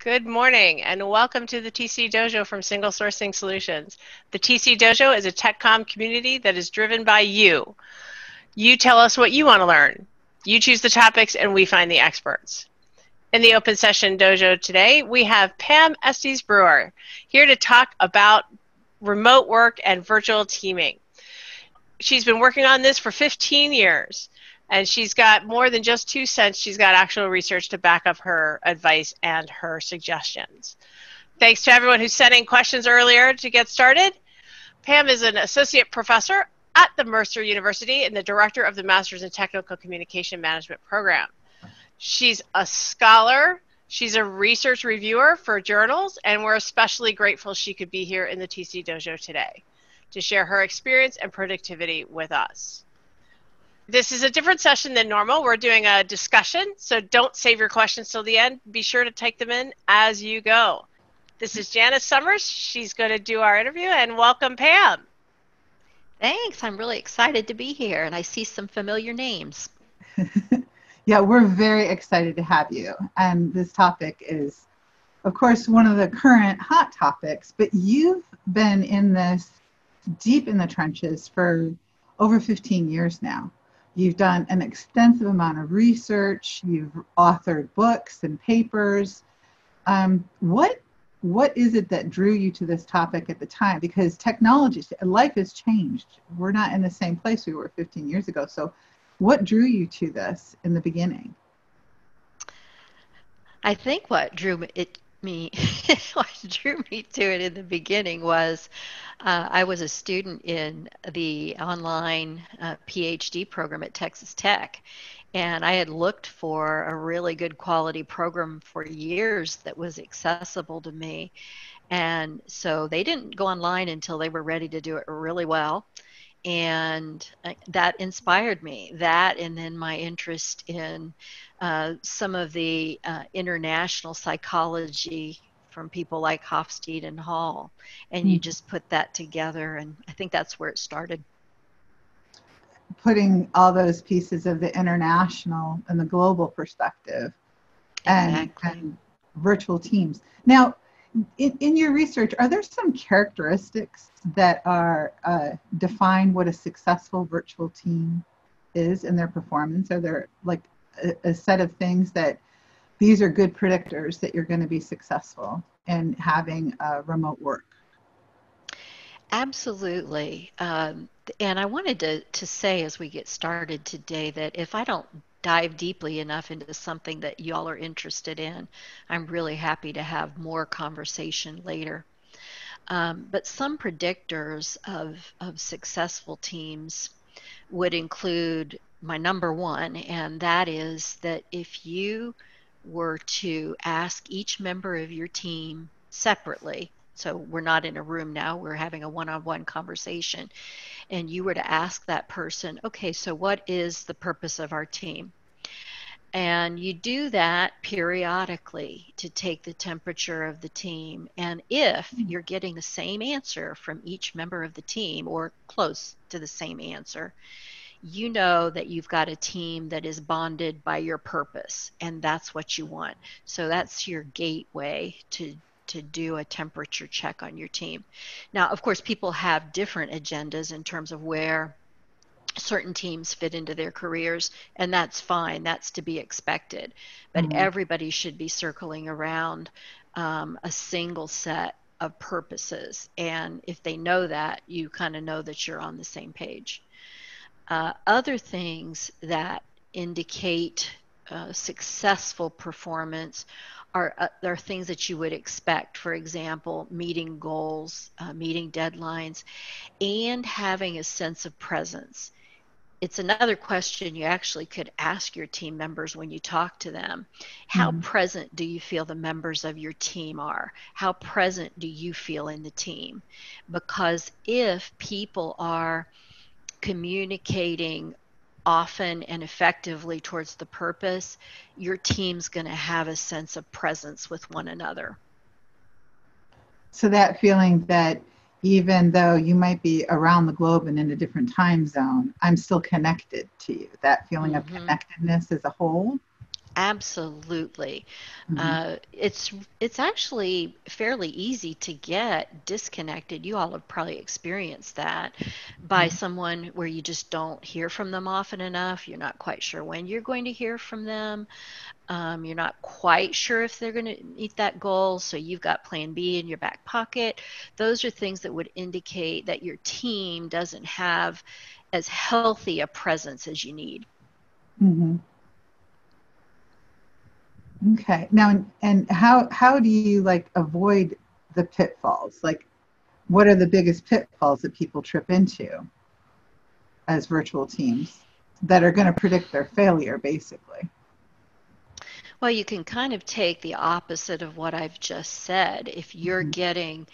Good morning and welcome to the TC Dojo from Single Sourcing Solutions. The TC Dojo is a TechCom community that is driven by you. You tell us what you want to learn. You choose the topics and we find the experts. In the Open Session Dojo today, we have Pam Estes Brewer here to talk about remote work and virtual teaming. She's been working on this for 15 years. And she's got more than just 2 cents. She's got actual research to back up her advice and her suggestions. Thanks to everyone who sent in questions earlier to get started. Pam is an associate professor at the Mercer University and the director of the Masters in Technical Communication Management program. She's a scholar. She's a research reviewer for journals, and we're especially grateful she could be here in the TC Dojo today to share her experience and productivity with us. This is a different session than normal. We're doing a discussion, so don't save your questions till the end. Be sure to take them in as you go. This is Janice Summers. She's going to do our interview, and welcome, Pam. Thanks. I'm really excited to be here, and I see some familiar names. Yeah, we're very excited to have you. And this topic is, of course, one of the current hot topics, but you've been in this deep in the trenches for over 15 years now. You've done an extensive amount of research. You've authored books and papers. What is it that drew you to this topic at the time? Because technology, life has changed. We're not in the same place we were 15 years ago. So what drew you to this in the beginning? I think what drew me to it in the beginning was I was a student in the online PhD program at Texas Tech, and I had looked for a really good quality program for years that was accessible to me. And so they didn't go online until they were ready to do it really well. And that inspired me, that and then my interest in some of the international psychology from people like Hofstede and Hall, and you just put that together, and I think that's where it started. Putting all those pieces of the international and the global perspective. Exactly. and virtual teams. Now, in your research, are there some characteristics that are define what a successful virtual team is in their performance? Are there like a set of things that these are good predictors that you're going to be successful in having remote work? Absolutely. And I wanted to say as we get started today that if I don't dive deeply enough into something that y'all are interested in, I'm really happy to have more conversation later. But some predictors of successful teams would include my number one, and that is that if you were to ask each member of your team separately, so we're not in a room now, we're having a one-on-one conversation, and you were to ask that person, okay, so what is the purpose of our team? And you do that periodically to take the temperature of the team. And if you're getting the same answer from each member of the team or close to the same answer, you know that you've got a team that is bonded by your purpose, and that's what you want. So that's your gateway to do a temperature check on your team. Now, of course, people have different agendas in terms of where certain teams fit into their careers, and that's fine. That's to be expected. But everybody should be circling around a single set of purposes. And if they know that, you kind of know that you're on the same page. Other things that indicate successful performance are things that you would expect. For example, meeting goals, meeting deadlines, and having a sense of presence. It's another question you actually could ask your team members when you talk to them. How present do you feel the members of your team are? How present do you feel in the team? Because if people are communicating often and effectively towards the purpose, your team's going to have a sense of presence with one another. So that feeling that even though you might be around the globe and in a different time zone, I'm still connected to you. That feeling of connectedness as a whole. Absolutely. Mhm. It's actually fairly easy to get disconnected. You all have probably experienced that by someone where you just don't hear from them often enough. You're not quite sure when you're going to hear from them. You're not quite sure if they're going to meet that goal, so you've got plan B in your back pocket. Those are things that would indicate that your team doesn't have as healthy a presence as you need. Mhm. Okay. Now, and how do you like avoid the pitfalls? Like, what are the biggest pitfalls that people trip into as virtual teams that are going to predict their failure, basically? Well, you can kind of take the opposite of what I've just said. If you're Mhm. getting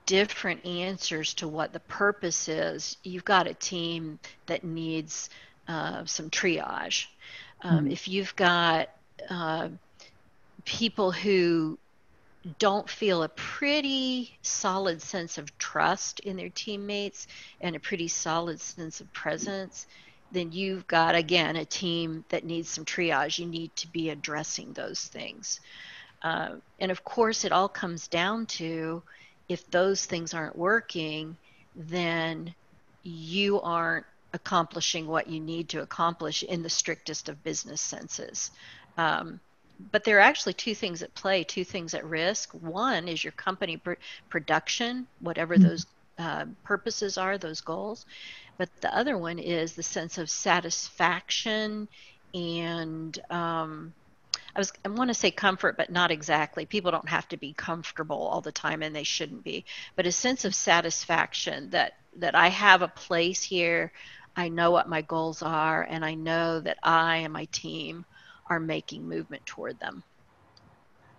different answers to what the purpose is, you've got a team that needs some triage. Mhm. If you've got uh, people who don't feel a pretty solid sense of trust in their teammates and a pretty solid sense of presence, then you've got, again, a team that needs some triage. You need to be addressing those things. And of course, it all comes down to if those things aren't working, then you aren't accomplishing what you need to accomplish in the strictest of business senses. Um, but there are actually two things at play, two things at risk. One is your company production, whatever those purposes are, those goals. But the other one is the sense of satisfaction and I want to say comfort, but not exactly. People don't have to be comfortable all the time, and they shouldn't be. But a sense of satisfaction that I have a place here, I know what my goals are, and I know that I and my team are making movement toward them.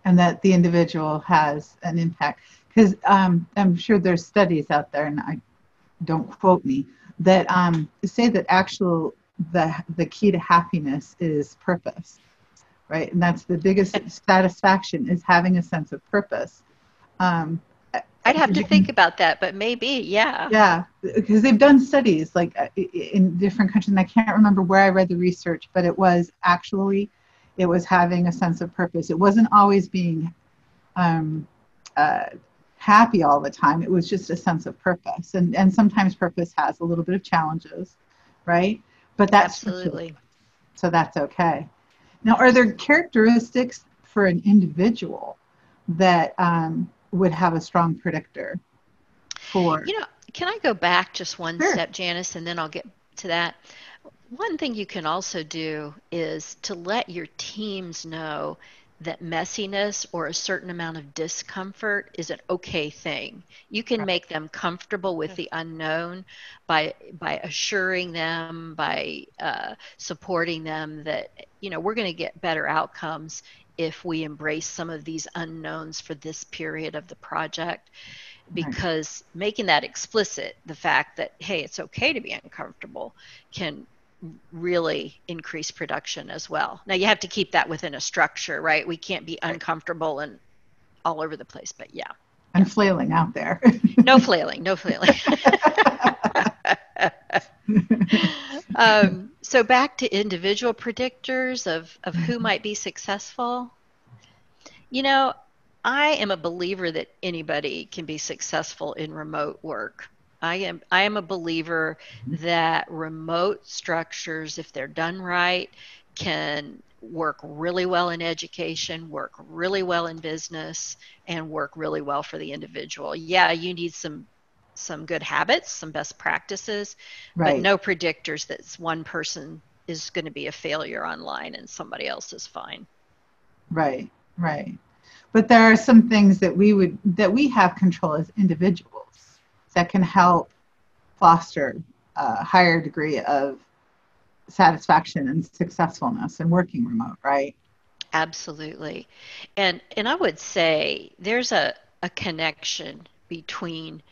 And that the individual has an impact. Because I'm sure there's studies out there, and I don't quote me, that say that the key to happiness is purpose, right? And that's the biggest satisfaction is having a sense of purpose. Um, I'd have because to you think can, about that, but maybe, yeah. yeah, because they've done studies like in different countries, and I can't remember where I read the research, but it was having a sense of purpose. It wasn't always being um, uh, happy all the time. It was just a sense of purpose, and sometimes purpose has a little bit of challenges, right? But that's Absolutely. so that's okay. Now, are there characteristics for an individual that would have a strong predictor for? You know, can I go back just one Sure. step, Janice, and then I'll get to that? One thing you can also do is to let your teams know that messiness or a certain amount of discomfort is an okay thing. You can Right. make them comfortable with the unknown by assuring them, by supporting them that we're going to get better outcomes if we embrace some of these unknowns for this period of the project, Right. because making that explicit, the fact that, hey, it's okay to be uncomfortable, can really increase production as well. Now you have to keep that within a structure, right? We can't be Right. uncomfortable and all over the place, but yeah. And flailing out there. No flailing, no flailing. So back to individual predictors of who might be successful. You know, I am a believer that anybody can be successful in remote work. I am a believer that remote structures, if they're done right, can work really well in education, work really well in business, and work really well for the individual. Yeah, you need some good habits, some best practices, but Right. no predictors that one person is going to be a failure online and somebody else is fine. Right. Right. But there are some things that we have control as individuals that can help foster a higher degree of satisfaction and successfulness in working remote, right? Absolutely. And I would say there's a connection between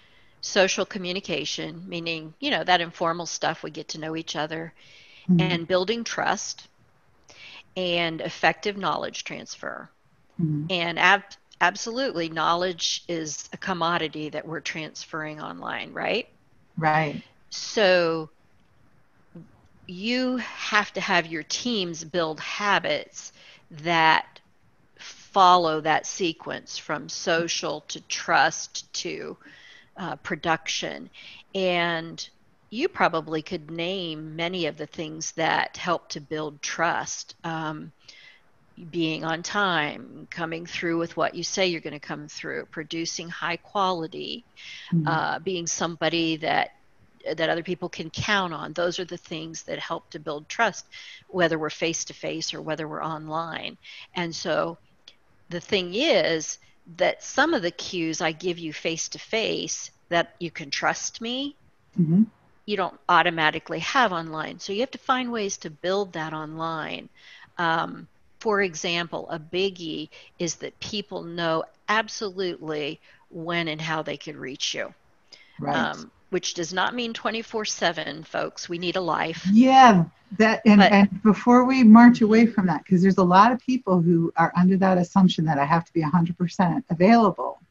social communication, meaning, that informal stuff, we get to know each other, Mm-hmm. and building trust and effective knowledge transfer. Mm-hmm. And absolutely, knowledge is a commodity that we're transferring online, right? Right. So you have to have your teams build habits that follow that sequence from social to trust to production. And you probably could name many of the things that help to build trust. Being on time, coming through with what you say you're going to come through, producing high quality, being somebody that other people can count on. Those are the things that help to build trust, whether we're face to face or whether we're online. And so the thing is that some of the cues I give you face to face that you can trust me, you don't automatically have online. So you have to find ways to build that online. For example, a biggie is that people know absolutely when and how they can reach you. Right. Which does not mean 24/7, folks. We need a life. Yeah, and before we march away from that, because there's a lot of people who are under that assumption that I have to be 100% available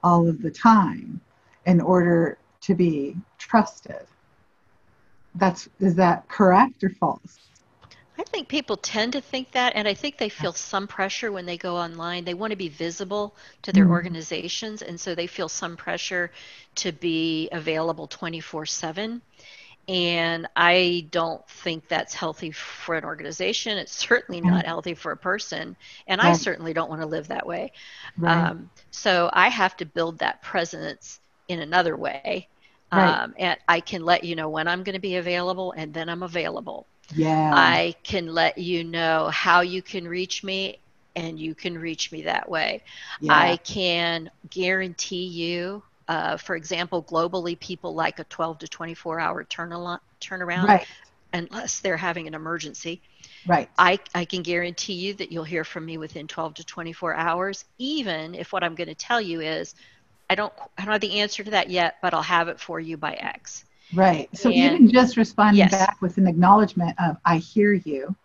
all of the time in order to be trusted. Is that correct or false? I think people tend to think that, and I think they feel some pressure when they go online. They want to be visible to their organizations, and so they feel some pressure to be available 24/7. And I don't think that's healthy for an organization. It's certainly not healthy for a person, and I certainly don't want to live that way. So I have to build that presence in another way. And I can let you know when I'm going to be available, and then I'm available. I can let you know how you can reach me, and you can reach me that way. I can guarantee you, for example, globally, people like a 12 to 24 hour turnaround unless they're having an emergency. I can guarantee you that you'll hear from me within 12 to 24 hours, even if what I'm going to tell you is, I don't have the answer to that yet, but I'll have it for you by X. Right. So even just responding back with an acknowledgement of, I hear you.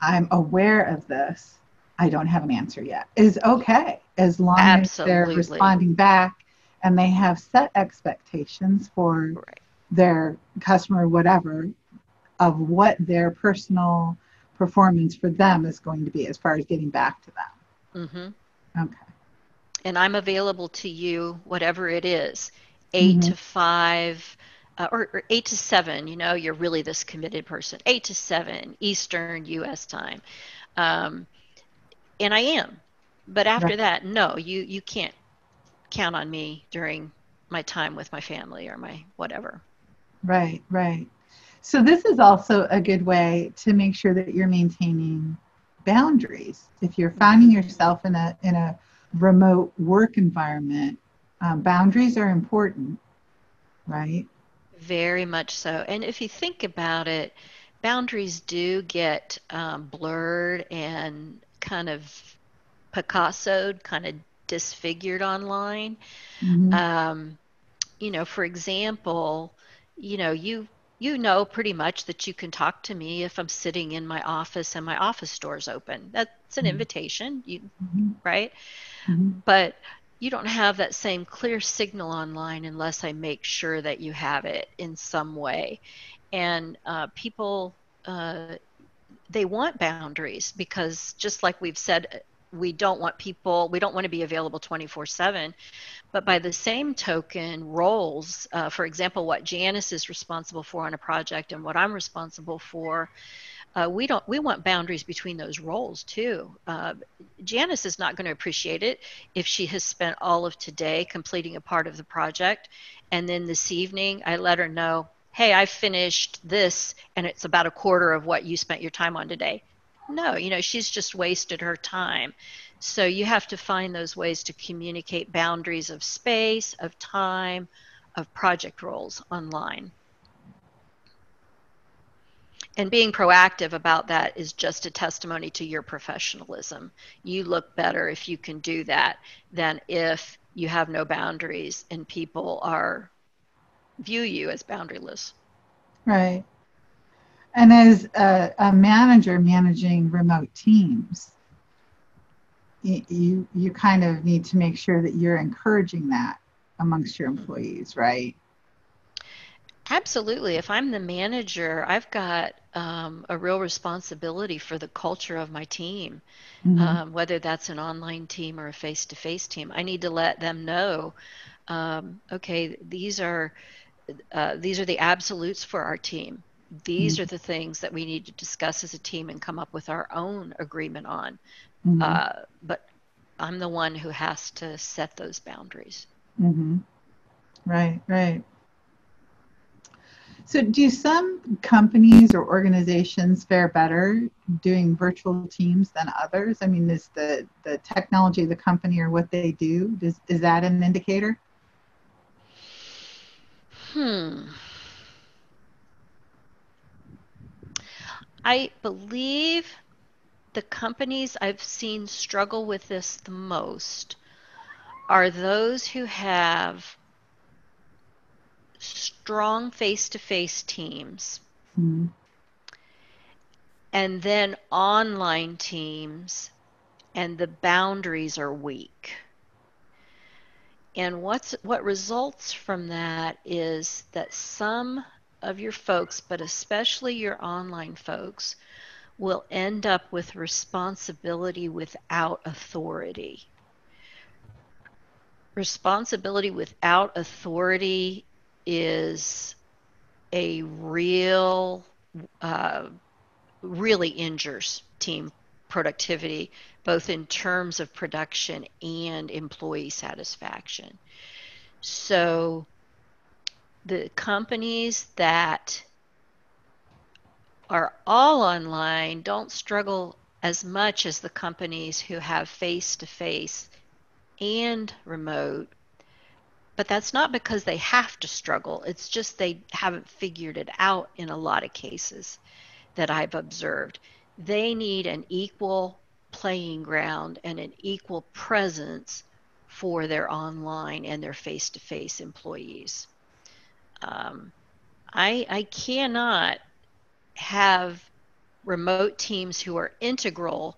I'm aware of this. I don't have an answer yet is okay, as long as they're responding back and they have set expectations for their customer, whatever, of what their personal performance for them is going to be as far as getting back to them. Okay. And I'm available to you, whatever it is, 8 to 5, or 8 to 7, you're really this committed person, 8 to 7 Eastern U.S. time. And I am. But after that, no, you can't count on me during my time with my family or my whatever. Right. So this is also a good way to make sure that you're maintaining boundaries. If you're finding yourself in a remote work environment, boundaries are important, right? Very much so. And if you think about it, boundaries do get blurred and kind of Picassoed, kind of disfigured online. For example, you know pretty much that you can talk to me if I'm sitting in my office and my office door's open. That's an invitation, right? But you don't have that same clear signal online unless I make sure that you have it in some way. And people, they want boundaries because, just like we've said, we don't want to be available 24/7. But by the same token, roles, for example, what Janice is responsible for on a project and what I'm responsible for, we want boundaries between those roles too. Janice is not going to appreciate it if she has spent all of today completing a part of the project, and then this evening I let her know, hey, I finished this and it's about a quarter of what you spent your time on today. No, she's just wasted her time. So you have to find those ways to communicate boundaries of space, of time, of project roles online. And being proactive about that is just a testimony to your professionalism. You look better if you can do that than if you have no boundaries and people view you as boundaryless. Right. And as a manager managing remote teams, you kind of need to make sure that you're encouraging that amongst your employees, right? Absolutely. If I'm the manager, I've got a real responsibility for the culture of my team, Mm-hmm. whether that's an online team or a face-to-face team. I need to let them know, okay, these are the absolutes for our team. These are the things that we need to discuss as a team and come up with our own agreement on. Mm-hmm. But I'm the one who has to set those boundaries. Mm-hmm. Right, right. So, do some companies or organizations fare better doing virtual teams than others? I mean, is the technology of the company or what they do, is that an indicator? Hmm. I believe the companies I've seen struggle with this the most are those who have strong face-to-face teams Mm-hmm. and then online teams and the boundaries are weak. And what results from that is that some of your folks, but especially your online folks, will end up with responsibility without authority. Responsibility without authority is a uh, really injures team productivity, both in terms of production and employee satisfaction. So the companies that are all online don't struggle as much as the companies who have face to face and remote. But that's not because they have to struggle. It's just they haven't figured it out in a lot of cases that I've observed. They need an equal playing ground and an equal presence for their online and their face to face employees. Um, I cannot have remote teams who are integral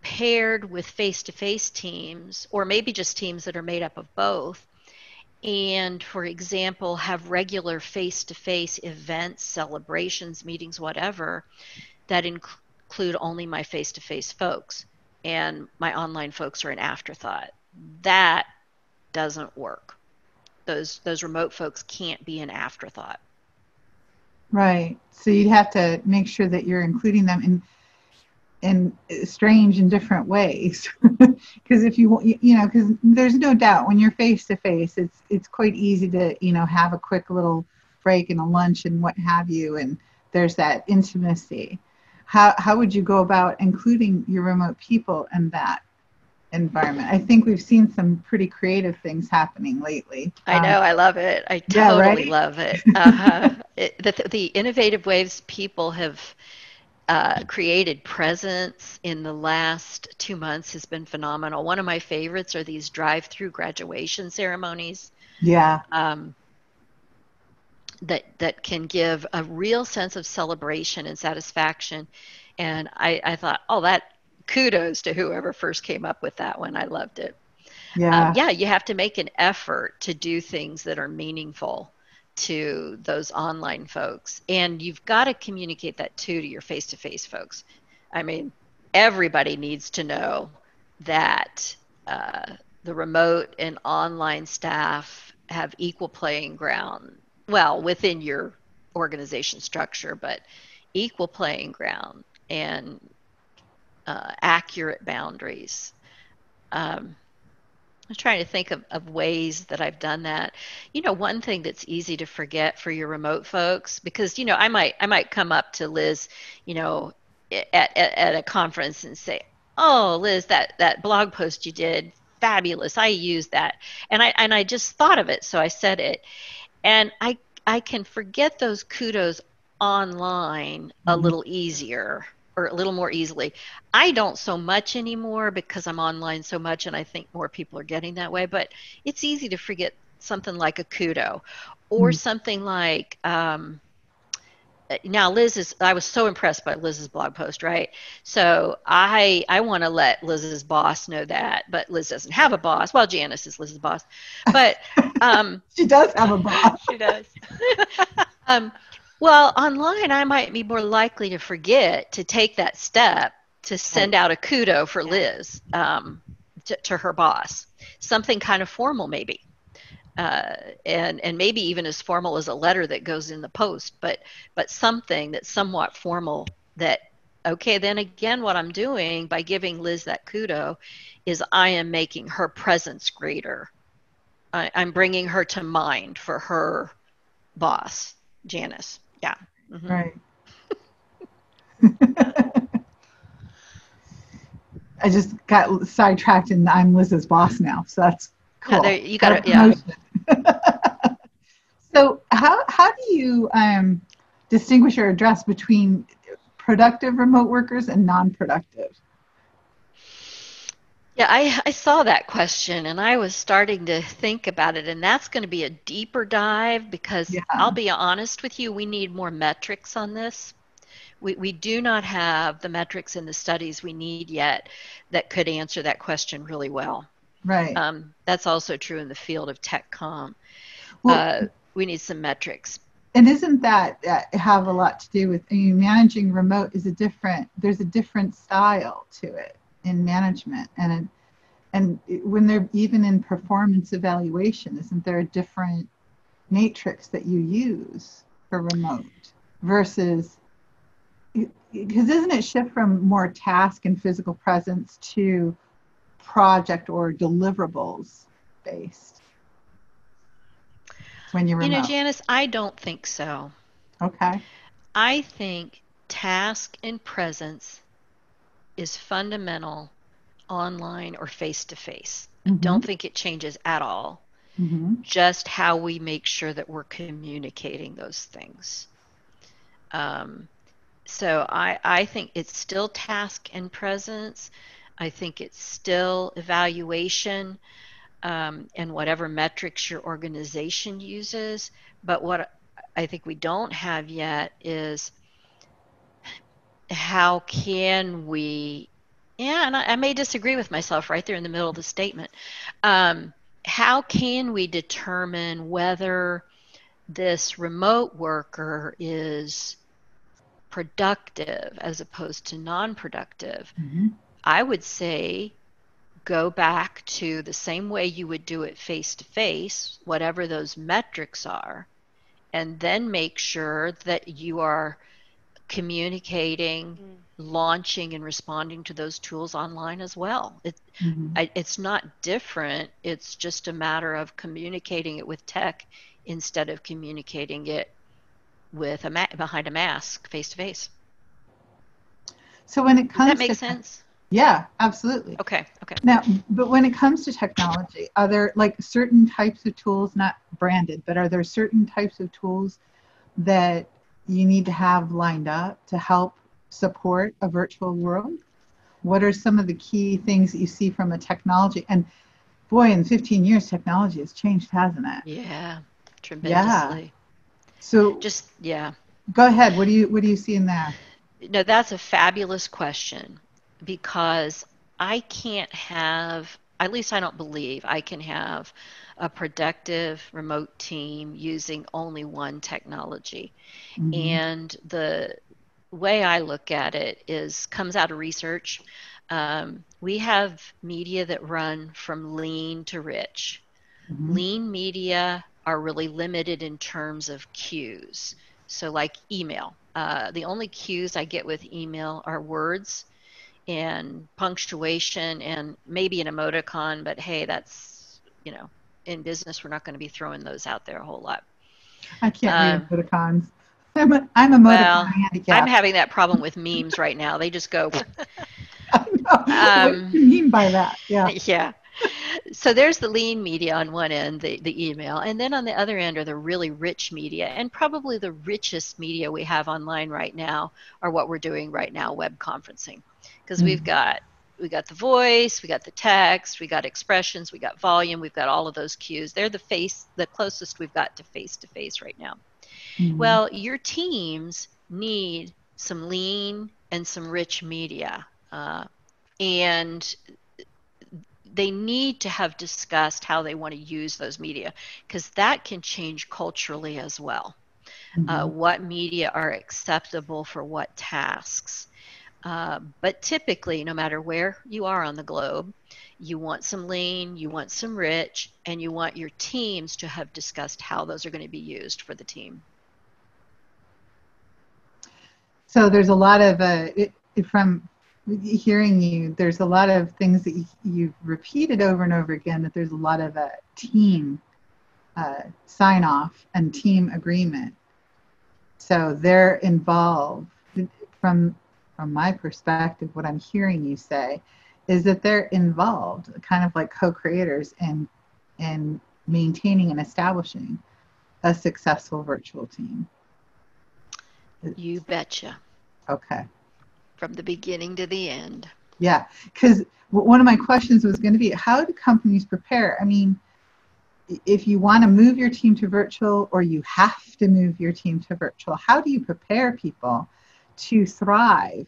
paired with face to face teams, or maybe just teams that are made up of both. And for example, have regular face to face events, celebrations, meetings, whatever, that include only my face to face folks. And my online folks are an afterthought. That doesn't work. Those remote folks can't be an afterthought. Right. So you'd have to make sure that you're including them in strange and different ways. Because if because there's no doubt when you're face to face, it's quite easy to have a quick little break and a lunch and what have you, and there's that intimacy. How would you go about including your remote people in that environment? I think we've seen some pretty creative things happening lately. I know, I love it. I Yeah, totally right. love it. Uh-huh. The innovative ways people have created presence in the last 2 months has been phenomenal. One of my favorites are these drive-through graduation ceremonies Yeah. um, that can give a real sense of celebration and satisfaction. And I thought, oh, that kudos to whoever first came up with that one. I loved it. Yeah. Yeah, you have to make an effort to do things that are meaningful to those online folks. And you've got to communicate that too to your face to face folks. I mean, everybody needs to know that the remote and online staff have equal playing ground. Well, within your organization structure, but equal playing ground and accurate boundaries. I'm trying to think of ways that I've done that. One thing that's easy to forget for your remote folks, because I might come up to Liz, you know, at a conference and say, "Oh, Liz, that blog post you did, fabulous. I used that," and I just thought of it, so I said it, and I can forget those kudos online a Mhm. little easier or a little more easily. I don't so much anymore because I'm online so much and I think more people are getting that way, but it's easy to forget something like a kudo or Mm. something like now I was so impressed by Liz's blog post, right? So I want to let Liz's boss know that, but Liz doesn't have a boss. Well, Janice is Liz's boss, but she does have a boss. She does. Well, online I might be more likely to forget to take that step to send out a kudo for Liz to her boss, something kind of formal maybe. And maybe even as formal as a letter that goes in the post, but something that's somewhat formal that, okay, then again, what I'm doing by giving Liz that kudo is I am making her presence greater. I'm bringing her to mind for her boss, Janice. Yeah. Mm-hmm. Right. I just got sidetracked and I'm Liz's boss now, so that's cool. You got it. Yeah. So how do you distinguish or address between productive remote workers and non-productive? Yeah, I saw that question and I was starting to think about it, and that's going to be a deeper dive because I'll be honest with you, we need more metrics on this. We do not have the metrics in the studies we need yet that could answer that question really well. Right. That's also true in the field of tech comm. Well, we need some metrics. And isn't that have a lot to do with managing remote there's a different style to it in management, and when they're even in performance evaluation, isn't there a different matrix that you use for remote versus, because isn't it shift from more task and physical presence to project or deliverables based when you're remote? Janice, I don't think so. Okay. I think task and presence is fundamental online or face-to-face. Mm-hmm. I don't think it changes at all. Mm-hmm. Just how we make sure that we're communicating those things. So I think it's still task and presence. I think it's still evaluation and whatever metrics your organization uses. But what I think we don't have yet is how can we, and I may disagree with myself right there in the middle of the statement. How can we determine whether this remote worker is productive as opposed to non-productive? Mm-hmm. I would say go back to the same way you would do it face-to-face, whatever those metrics are, and then make sure that you are communicating, launching, and responding to those tools online as well. It's not different. It's just a matter of communicating it with tech instead of communicating it with behind a mask, face to face. So when it comes, does that make sense? Yeah, absolutely. Okay. Now, but when it comes to technology, are there like certain types of tools, not branded, but are there certain types of tools that you need to have lined up to help support a virtual world? What are some of the key things that you see from a technology? And boy, in 15 years, technology has changed, hasn't it? Yeah, tremendously. Yeah. So go ahead. What do you see in there? No, that's a fabulous question, because I can't have, at least I don't believe I can have a productive remote team using only one technology. Mm-hmm. And the way I look at it comes out of research. We have media that run from lean to rich. Mm-hmm. Lean media are really limited in terms of cues. So like email. The only cues I get with email are words and punctuation and maybe an emoticon, but hey, that's, in business, we're not going to be throwing those out there a whole lot. I can't read emoticons. I'm emoticon handicapped. I'm having that problem with memes right now. They just go. I know. What do you mean by that? Yeah. Yeah. So there's the lean media on one end, the email, and then on the other end are the really rich media, and probably the richest media we have online right now are what we're doing right now, web conferencing, because we've got the voice, we got the text, we got expressions, we got volume, we've got all of those cues. They're the closest we've got to face right now. Mm-hmm. Well, your teams need some lean and some rich media. And they need to have discussed how they want to use those media, because that can change culturally as well. What media are acceptable for what tasks. But typically, no matter where you are on the globe, you want some lean, you want some rich, and you want your teams to have discussed how those are going to be used for the team. So there's a lot of, from hearing you, there's a lot of things that you've repeated over and over again, that there's a lot of team sign off and team agreement. So they're involved. From my perspective, what I'm hearing you say is that they're involved, kind of like co-creators in maintaining and establishing a successful virtual team. You betcha. Okay. From the beginning to the end. Yeah, because one of my questions was going to be, how do companies prepare? I mean, if you want to move your team to virtual, or you have to move your team to virtual, how do you prepare people to thrive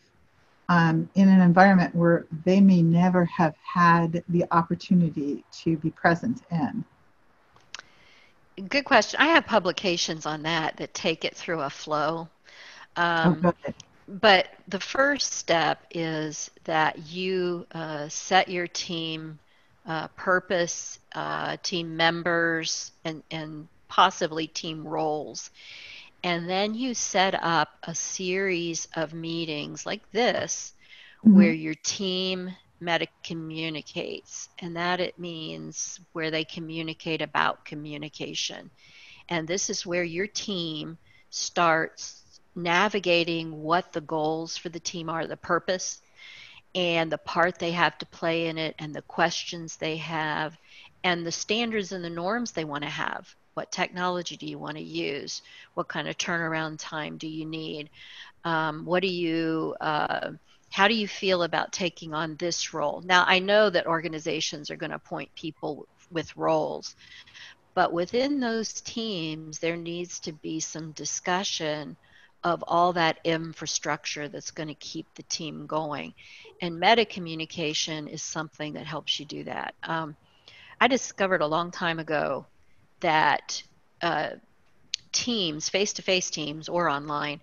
in an environment where they may never have had the opportunity to be present in? Good question. I have publications on that take it through a flow. But the first step is that you set your team purpose, team members, and possibly team roles. And then you set up a series of meetings like this, where your team meta communicates, and that it means where they communicate about communication. And this is where your team starts navigating what the goals for the team are, the purpose, and the part they have to play in it, and the questions they have, and the standards and the norms they want to have. What technology do you want to use? What kind of turnaround time do you need? What do you how do you feel about taking on this role? Now, I know that organizations are going to appoint people with roles, but within those teams, there needs to be some discussion of all that infrastructure that's going to keep the team going. And meta communication is something that helps you do that. I discovered a long time ago that teams, face-to-face teams or online,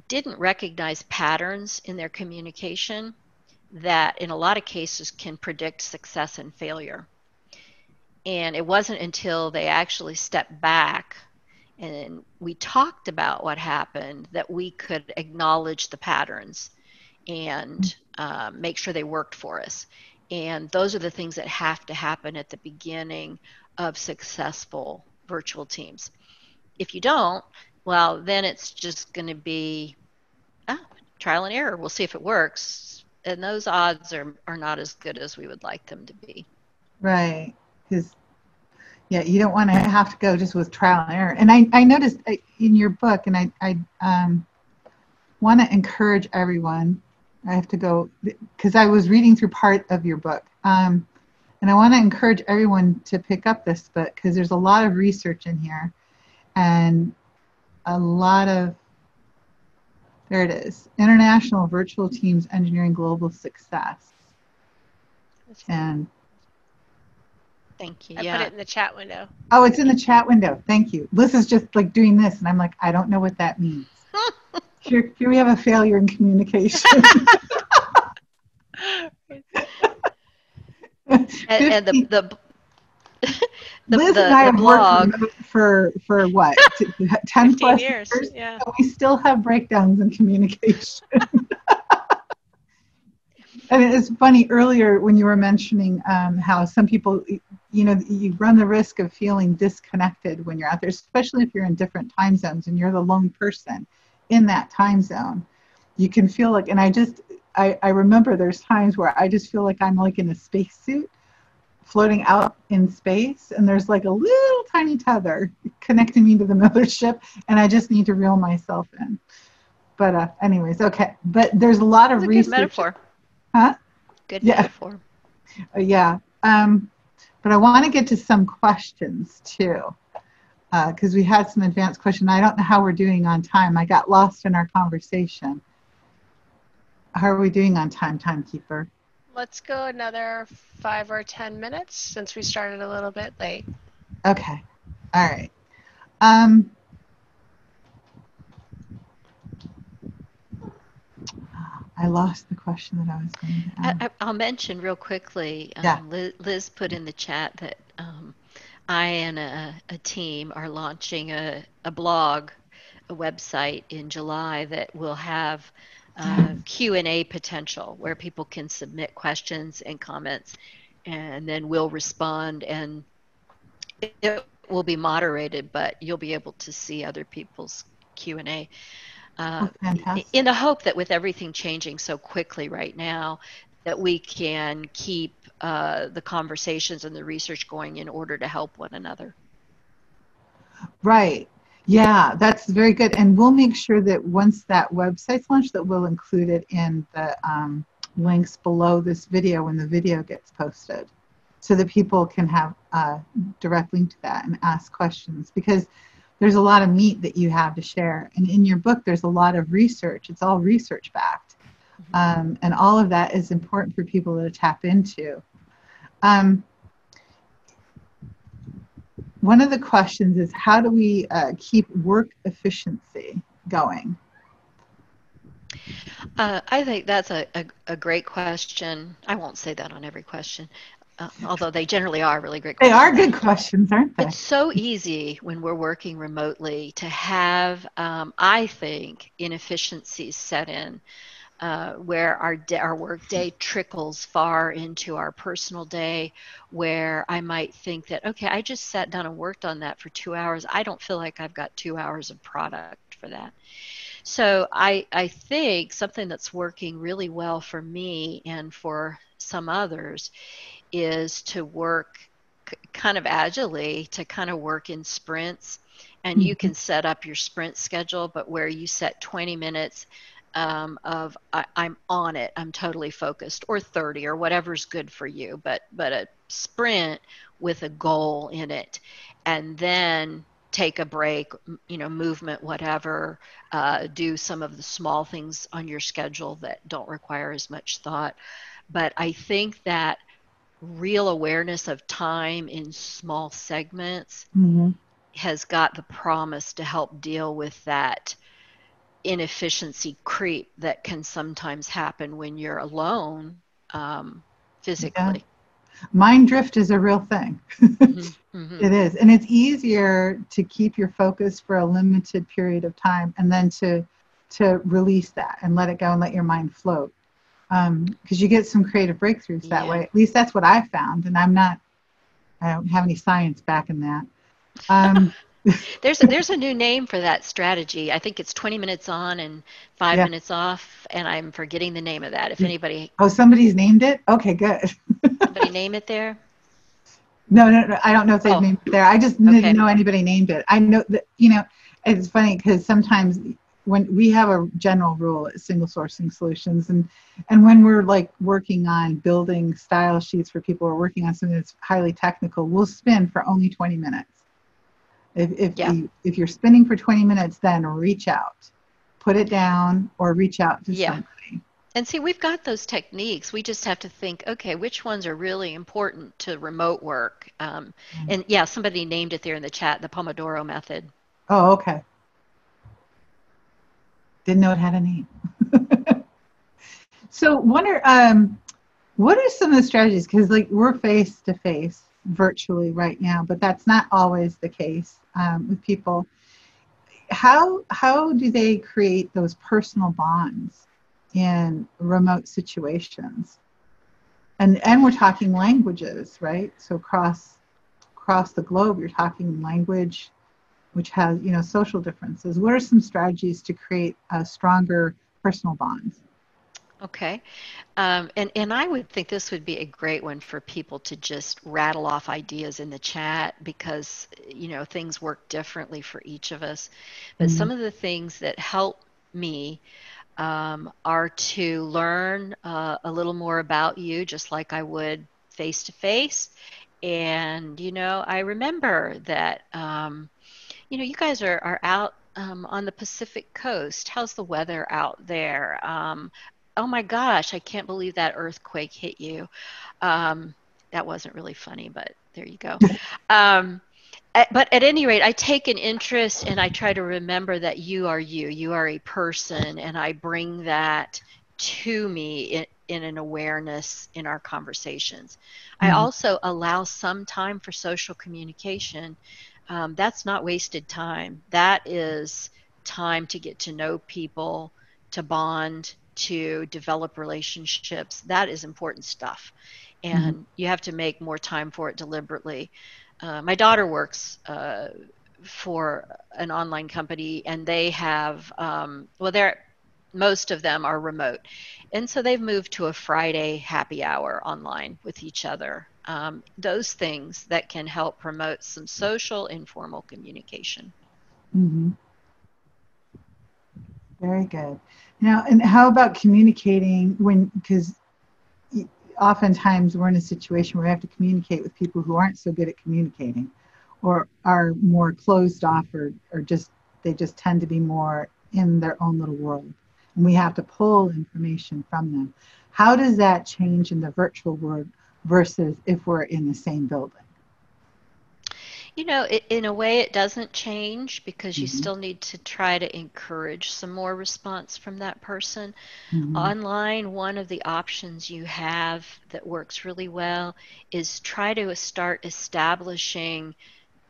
didn't recognize patterns in their communication that in a lot of cases can predict success and failure. And it wasn't until they actually stepped back and we talked about what happened that we could acknowledge the patterns and make sure they worked for us. And those are the things that have to happen at the beginning of successful virtual teams. If you don't, well, then it's just going to be trial and error. We'll see if it works. And those odds are not as good as we would like them to be. Right. Because, yeah, you don't want to have to go just with trial and error. And I noticed in your book, and I want to encourage everyone. I have to go because I was reading through part of your book. And I want to encourage everyone to pick up this book because there's a lot of research in here and a lot of, there it is, International Virtual Teams Engineering Global Success. And thank you. I put it in the chat window. Oh, it's in the chat window. Thank you. Liz is just like doing this, and I'm like, I don't know what that means. Here we have a failure in communication. and the Liz and I have blog worked for what 10 plus years. Yeah. We still have breakdowns in communication. I mean, it's funny earlier when you were mentioning how some people, you run the risk of feeling disconnected when you're out there, especially if you're in different time zones and you're the lone person in that time zone. You can feel like, and I remember there's times where I just feel like I'm like in a spacesuit floating out in space, and there's like a little tiny tether connecting me to the mothership, and I just need to reel myself in. But anyways, okay. But there's a lot of research. Good metaphor. Huh? Good metaphor. Yeah. But I want to get to some questions too. because we had some advanced questions. I don't know how we're doing on time. I got lost in our conversation. How are we doing on time, timekeeper? Let's go another 5 or 10 minutes since we started a little bit late. Okay. All right. I lost the question that I was going to ask. I'll mention real quickly, Yeah. Liz put in the chat that I and a team are launching a blog, a website in July that will have Q&A potential where people can submit questions and comments, and then we'll respond, and it will be moderated, but you'll be able to see other people's Q&A. Fantastic. In the hope that with everything changing so quickly right now, that we can keep the conversations and the research going in order to help one another. Right. Yeah, that's very good. And we'll make sure that once that website's launched, that we'll include it in the links below this video when the video gets posted, so that people can have a direct link to that and ask questions, because there's a lot of meat that you have to share. And in your book, there's a lot of research. It's all research backed. And all of that is important for people to tap into. One of the questions is, how do we keep work efficiency going? I think that's a great question. I won't say that on every question. Although they generally are really great questions. They are good questions, aren't they? It's so easy when we're working remotely to have, I think, inefficiencies set in where our work day trickles far into our personal day, where I might think that, okay, I just sat down and worked on that for 2 hours. I don't feel like I've got 2 hours of product for that. So I think something that's working really well for me and for some others is to work kind of agilely, to kind of work in sprints. And you can set up your sprint schedule, but where you set 20 minutes of I'm on it, I'm totally focused, or 30, or whatever's good for you, but a sprint with a goal in it, and then take a break, movement, whatever, do some of the small things on your schedule that don't require as much thought. But I think that real awareness of time in small segments has got the promise to help deal with that inefficiency creep that can sometimes happen when you're alone physically. Yeah. Mind drift is a real thing. It is. And it's easier to keep your focus for a limited period of time and then to release that and let it go and let your mind float. Because you get some creative breakthroughs that way. At least that's what I found. And I don't have any science backing that. There's a new name for that strategy. I think it's 20 minutes on and 5 minutes off, and I'm forgetting the name of that. If anybody... Oh, somebody's named it? Okay, good. Somebody name it there? No, I don't know if they've named it there. I just didn't know anybody named it. I know that, it's funny because sometimes when we have a general rule at Single Sourcing Solutions, and when we're like working on building style sheets for people who are working on something that's highly technical, we'll spin for only 20 minutes. If you're spinning for 20 minutes, then reach out, put it down, or reach out to somebody. And see, we've got those techniques. We just have to think, okay, which ones are really important to remote work? And somebody named it there in the chat, the Pomodoro method. Oh, okay. Didn't know it had a name. So what are some of the strategies? Because we're face to face virtually right now, but that's not always the case with people. How do they create those personal bonds in remote situations? And we're talking languages, right? So across the globe, you're talking language, which has social differences. What are some strategies to create stronger personal bonds? Okay. And I would think this would be a great one for people to just rattle off ideas in the chat, because, things work differently for each of us. But some of the things that help me are to learn a little more about you, just like I would face to face. And, I remember that You guys are out on the Pacific Coast. How's the weather out there? Oh my gosh, I can't believe that earthquake hit you. Um, that wasn't really funny, but there you go. Um, but at any rate, I take an interest and I try to remember that you are you. You are a person, and I bring that to me in an awareness in our conversations. I Mm-hmm. also allow some time for social communication. That's not wasted time. That is time to get to know people, to bond, to develop relationships. That is important stuff. Mm-hmm. And you have to make more time for it deliberately. My daughter works for an online company, and they have, most of them are remote. And so they've moved to a Friday happy hour online with each other. Those things that can help promote some social, informal communication. Mm-hmm. Very good. Now, and how about communicating when, because oftentimes we're in a situation where we have to communicate with people who aren't so good at communicating or are more closed off or just, they just tend to be more in their own little world. And we have to pull information from them. How does that change in the virtual world versus if we're in the same building? In a way, it doesn't change because you Mm-hmm. still need to try to encourage some more response from that person. Mm-hmm. Online, one of the options you have that works really well is try to start establishing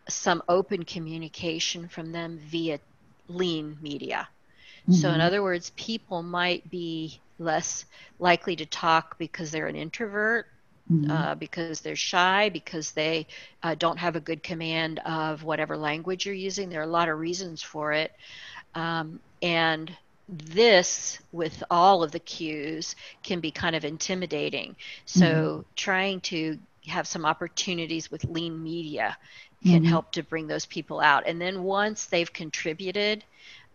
some open communication from them via lean media. So, in Mm-hmm. other words, people might be less likely to talk because they're an introvert, Mm-hmm. because they're shy, because they don't have a good command of whatever language you're using. There are a lot of reasons for it. And this, with all of the cues, can be kind of intimidating. Mm-hmm. So, trying to have some opportunities with lean media can Mm-hmm. help to bring those people out. And then once they've contributed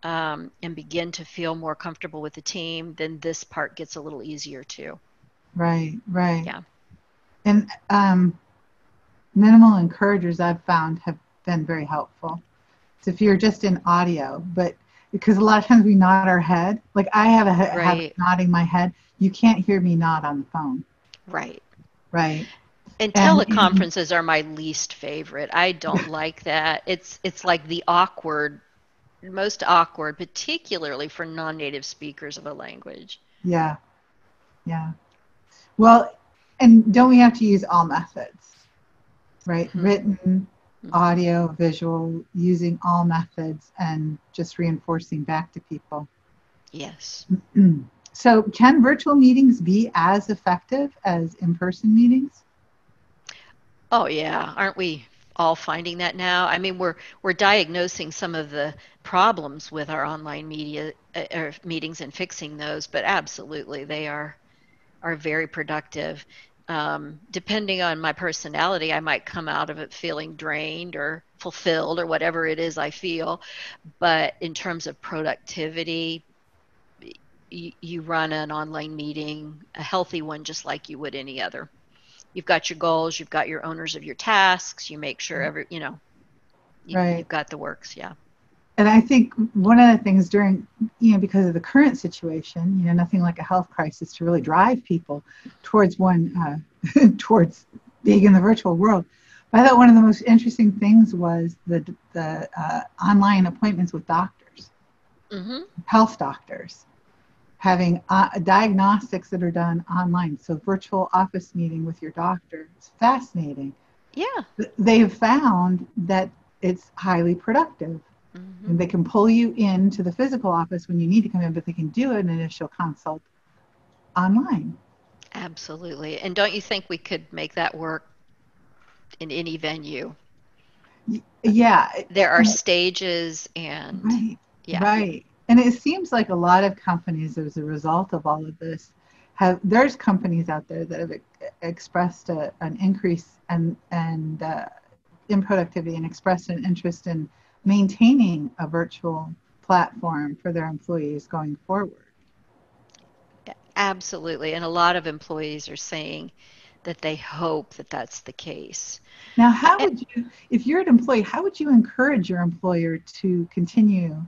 and begin to feel more comfortable with the team, then this part gets a little easier too. Right, right. Yeah. And minimal encouragers I've found have been very helpful. So if you're just in audio, but because a lot of times we nod our head, like I have a habit of Right. nodding my head. You can't hear me nod on the phone, Right. right? And And teleconferences are my least favorite. I don't like that. It's like the most awkward, particularly for non-native speakers of a language. yeah, yeah. Well, and don't we have to use all methods, right? Hmm. Written, Hmm. audio, visual, using all methods and just reinforcing back to people. Yes. So, can virtual meetings be as effective as in-person meetings? Oh yeah, aren't we all finding that now? I mean, we're diagnosing some of the problems with our online media or meetings and fixing those, but absolutely they are very productive. Depending on my personality, I might come out of it feeling drained or fulfilled or whatever it is I feel. But in terms of productivity, you run an online meeting, a healthy one, just like you would any other. You've got your goals, you've got your owners of your tasks, you make sure Right. you've got the works. Yeah. And I think one of the things during, because of the current situation, nothing like a health crisis to really drive people towards towards being in the virtual world. But I thought one of the most interesting things was the online appointments with doctors, Mm-hmm. health doctors, having diagnostics that are done online. So virtual office meeting with your doctor is fascinating. Yeah. They've found that it's highly productive. Mm-hmm. And they can pull you into the physical office when you need to come in, but they can do an initial consult online. Absolutely. And don't you think we could make that work in any venue? Yeah, There are stages and right, yeah. right. And it seems like a lot of companies, as a result of all of this, there's companies out there that have expressed an increase in productivity and expressed an interest in maintaining a virtual platform for their employees going forward. Absolutely. And a lot of employees are saying that they hope that that's the case. Now, how would you, if you're an employee, how would you encourage your employer to continue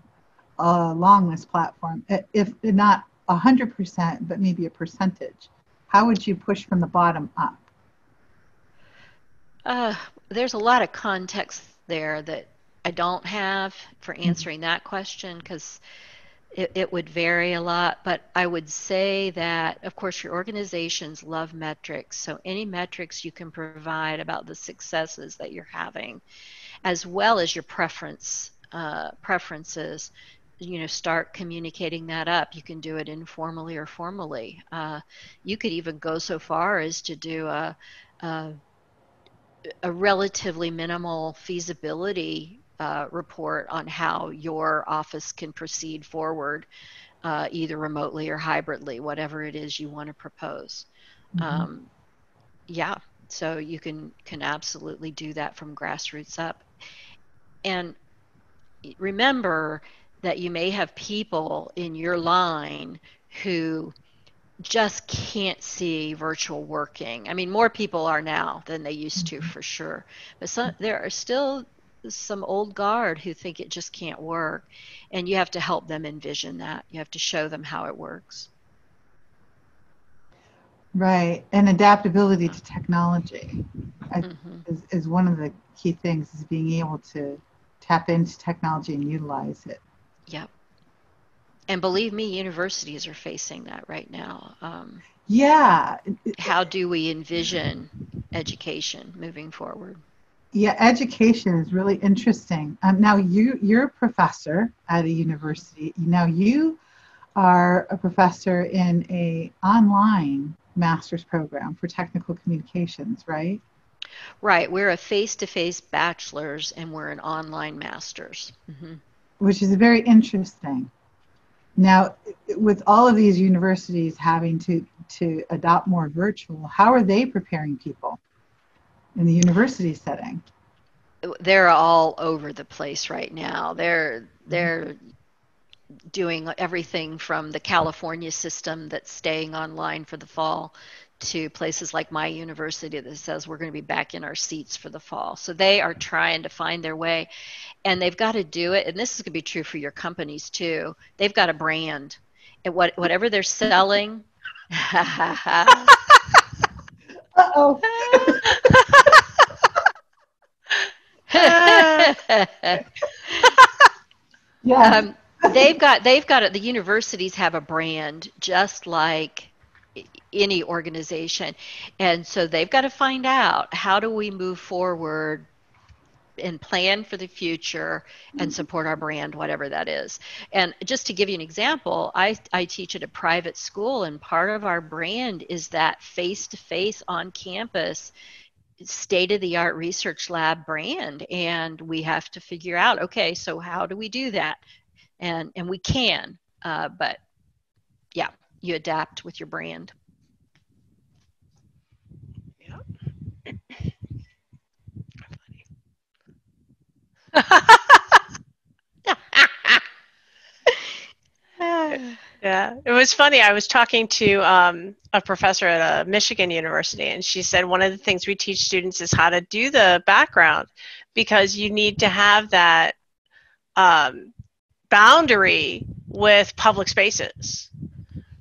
along this platform? If not 100%, but maybe a percentage, how would you push from the bottom up? There's a lot of context there that I don't have for answering that question, because it would vary a lot. But I would say that, of course, your organizations love metrics. So any metrics you can provide about the successes that you're having, as well as your preferences, start communicating that up. You can do it informally or formally. You could even go so far as to do a relatively minimal feasibility report on how your office can proceed forward, either remotely or hybridly, whatever it is you want to propose. Mm-hmm. Yeah, so you can absolutely do that from grassroots up. And remember that you may have people in your line who just can't see virtual working. I mean, more people are now than they used to, for sure. But there are still some old guard who think it just can't work. And you have to help them envision that. You have to show them how it works. Right. And adaptability to technology is one of the key things, is being able to tap into technology and utilize it. Yep. And believe me, universities are facing that right now. Yeah. How do we envision education moving forward? Yeah, education is really interesting. Now, you're a professor at a university. Now, you are a professor in a online master's program for technical communications, right? Right. We're a face-to-face bachelor's, and we're an online master's. Which is very interesting. Now, with all of these universities having to adopt more virtual, how are they preparing people in the university setting? They're all over the place right now. They're doing everything from the California system that's staying online for the fall to places like my university that says we're going to be back in our seats for the fall. So they are trying to find their way, and they've got to do it. And this is going to be true for your companies too. They've got a brand, and whatever they're selling. Uh-oh. Yeah. They've got it. The universities have a brand, just like any organization, and so they've got to find out, how do we move forward and plan for the future and support our brand, whatever that is. And just to give you an example, I teach at a private school, and part of our brand is that face-to-face on campus state-of-the-art research lab brand. And we have to figure out, okay, so how do we do that? And we can, but yeah, you adapt with your brand. Yeah, it was funny. I was talking to a professor at a Michigan university, and she said one of the things we teach students is how to do the background, because you need to have that boundary with public spaces,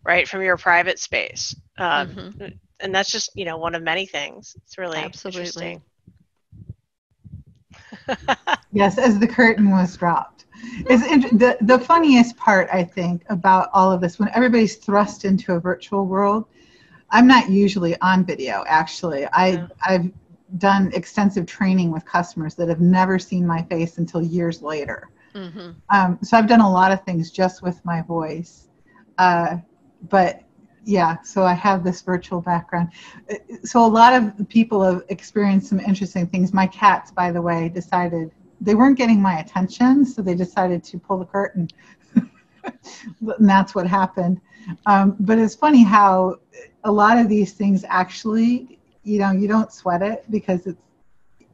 right, from your private space. And that's just, one of many things. It's really interesting. Yes, as the curtain was dropped. The funniest part, I think, about all of this, when everybody's thrust into a virtual world, I'm not usually on video, actually. I've done extensive training with customers that have never seen my face until years later. So I've done a lot of things just with my voice. But yeah, so I have this virtual background. So a lot of people have experienced some interesting things. My cats, by the way, decided they weren't getting my attention, so they decided to pull the curtain. And that's what happened. But it's funny how a lot of these things actually, you don't sweat it, because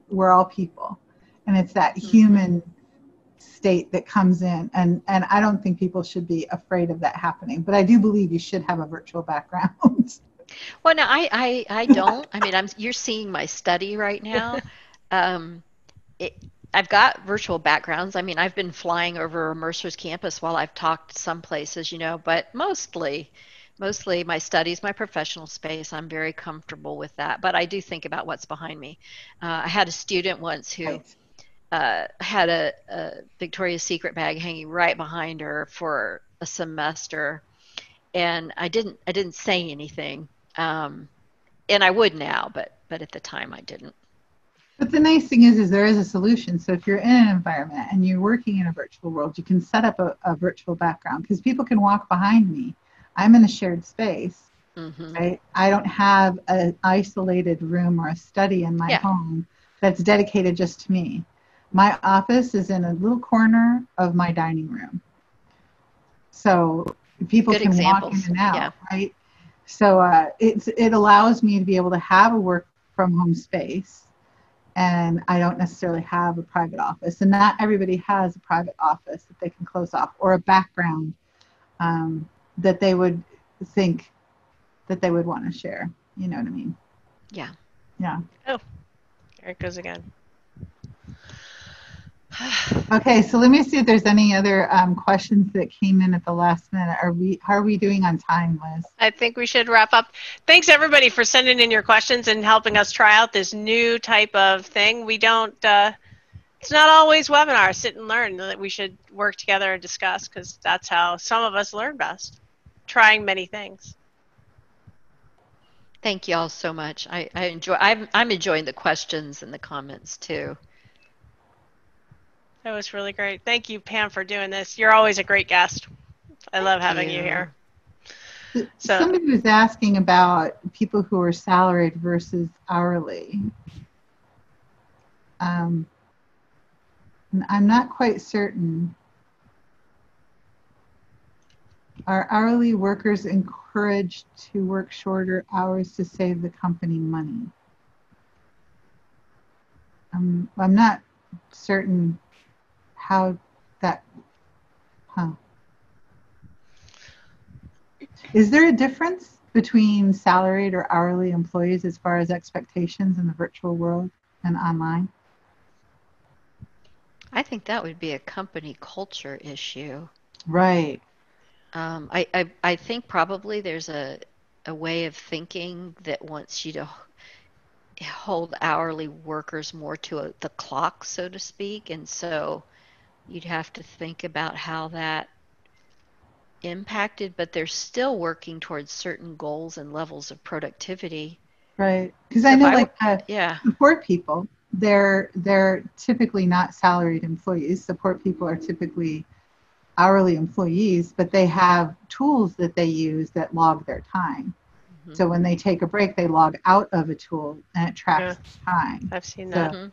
we're all people. And it's that human state that comes in, and I don't think people should be afraid of that happening, but I do believe you should have a virtual background. Well, no, I don't. I mean, you're seeing my study right now. Um, it, I've got virtual backgrounds. I mean, I've been flying over Mercer's campus while I've talked some places, but mostly my studies, my professional space, I'm very comfortable with that. But I do think about what's behind me. I had a student once who Right. had a Victoria's Secret bag hanging right behind her for a semester, and I didn't say anything, and I would now, but at the time I didn't. But the nice thing is there is a solution. So if you're in an environment and you're working in a virtual world, you can set up a virtual background because people can walk behind me. I'm in a shared space, Mm-hmm. right? I don't have an isolated room or a study in my Yeah. home that's dedicated just to me. My office is in a little corner of my dining room. So people Good can walk in examples. and out, Yeah. right? So it allows me to be able to have a work from home space, and I don't necessarily have a private office. And not everybody has a private office that they can close off or a background that they would think that they would want to share. You know what I mean? Yeah. Yeah. Oh, there it goes again. Okay, so let me see if there's any other questions that came in at the last minute. How are we doing on time, Liz? I think we should wrap up. Thanks everybody for sending in your questions and helping us try out this new type of thing. We don't, it's not always webinars, sit and learn, that we should work together and discuss, because that's how some of us learn best, trying many things. Thank you all so much. I'm enjoying the questions and the comments too. That was really great. Thank you, Pam, for doing this. You're always a great guest. I love having you here. So somebody was asking about people who are salaried versus hourly. I'm not quite certain. Are hourly workers encouraged to work shorter hours to save the company money? I'm not certain how that, Is there a difference between salaried or hourly employees as far as expectations in the virtual world and online? I think that would be a company culture issue. Right. I think probably there's a way of thinking that wants you to hold hourly workers more to the clock, so to speak, and so you'd have to think about how that impacted, but they're still working towards certain goals and levels of productivity. Right. Because I know yeah. support people, they're typically not salaried employees. Support people are typically hourly employees, but they have tools that they use that log their time. Mm-hmm. So when they take a break, they log out of a tool and it tracks time. I've seen that.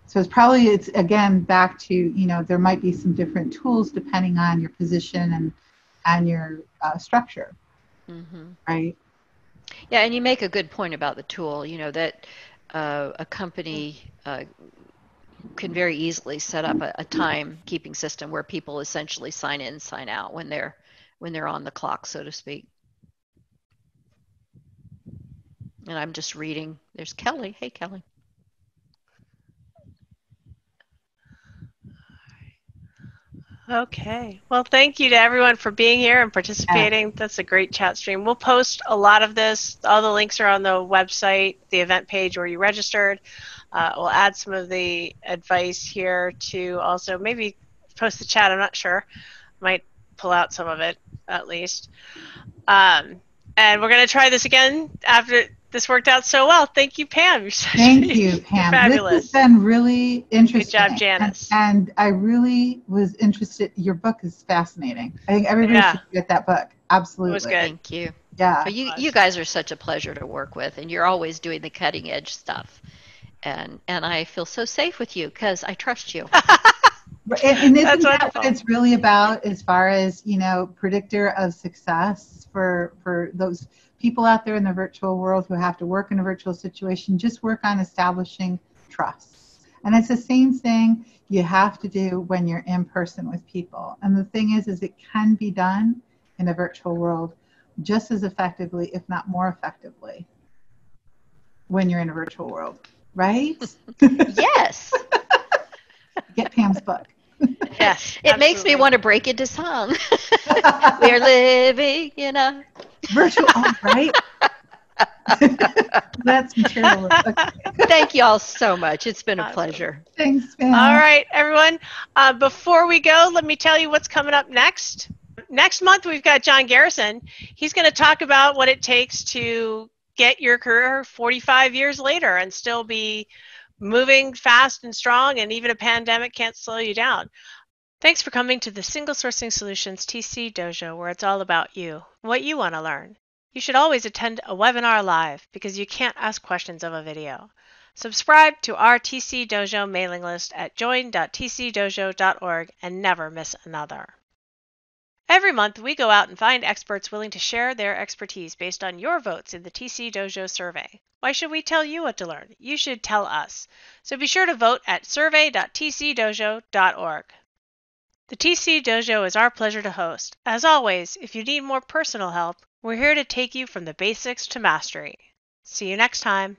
So it's again back to, there might be some different tools depending on your position and your structure, right? Yeah, and you make a good point about the tool, that a company can very easily set up a timekeeping system where people essentially sign in, sign out when they're on the clock, so to speak. And I'm just reading. There's Kelly. Hey, Kelly. Okay. Well, thank you to everyone for being here and participating. Yeah. That's a great chat stream. We'll post a lot of this. All the links are on the website, the event page where you registered. We'll add some of the advice here to also maybe post the chat. I'm not sure. Might pull out some of it at least. And we're going to try this again after this worked out so well. Thank you, Pam. Thank you, Pam. You're fabulous. This has been really interesting. Good job, Janice. And I really was interested. Your book is fascinating. I think everybody should get that book. Absolutely. It was good. Thank you. Yeah. So you guys are such a pleasure to work with, and you're always doing the cutting edge stuff. And I feel so safe with you because I trust you. And isn't that what it's really about as far as, predictor of success for those people out there in the virtual world who have to work in a virtual situation? Just work on establishing trust. And it's the same thing you have to do when you're in person with people. And the thing is it can be done in a virtual world, just as effectively, if not more effectively, when you're in a virtual world, right? Yes. Get Pam's book. Yes. It makes me want to break into song. We're living in a virtual, right? That's material. Okay. Thank you all so much. It's been a Awesome. pleasure. Thanks, Pam. All right, everyone. Before we go, let me tell you what's coming up next. Next month, we've got John Garrison. He's going to talk about what it takes to get your career 45 years later and still be moving fast and strong, and even a pandemic can't slow you down. Thanks for coming to the Single Sourcing Solutions TC Dojo, where it's all about you, what you want to learn. You should always attend a webinar live because you can't ask questions of a video. Subscribe to our TC Dojo mailing list at join.tcdojo.org and never miss another. Every month, we go out and find experts willing to share their expertise based on your votes in the TC Dojo survey. Why should we tell you what to learn? You should tell us. So be sure to vote at survey.tcdojo.org. The TC Dojo is our pleasure to host. As always, if you need more personal help, we're here to take you from the basics to mastery. See you next time.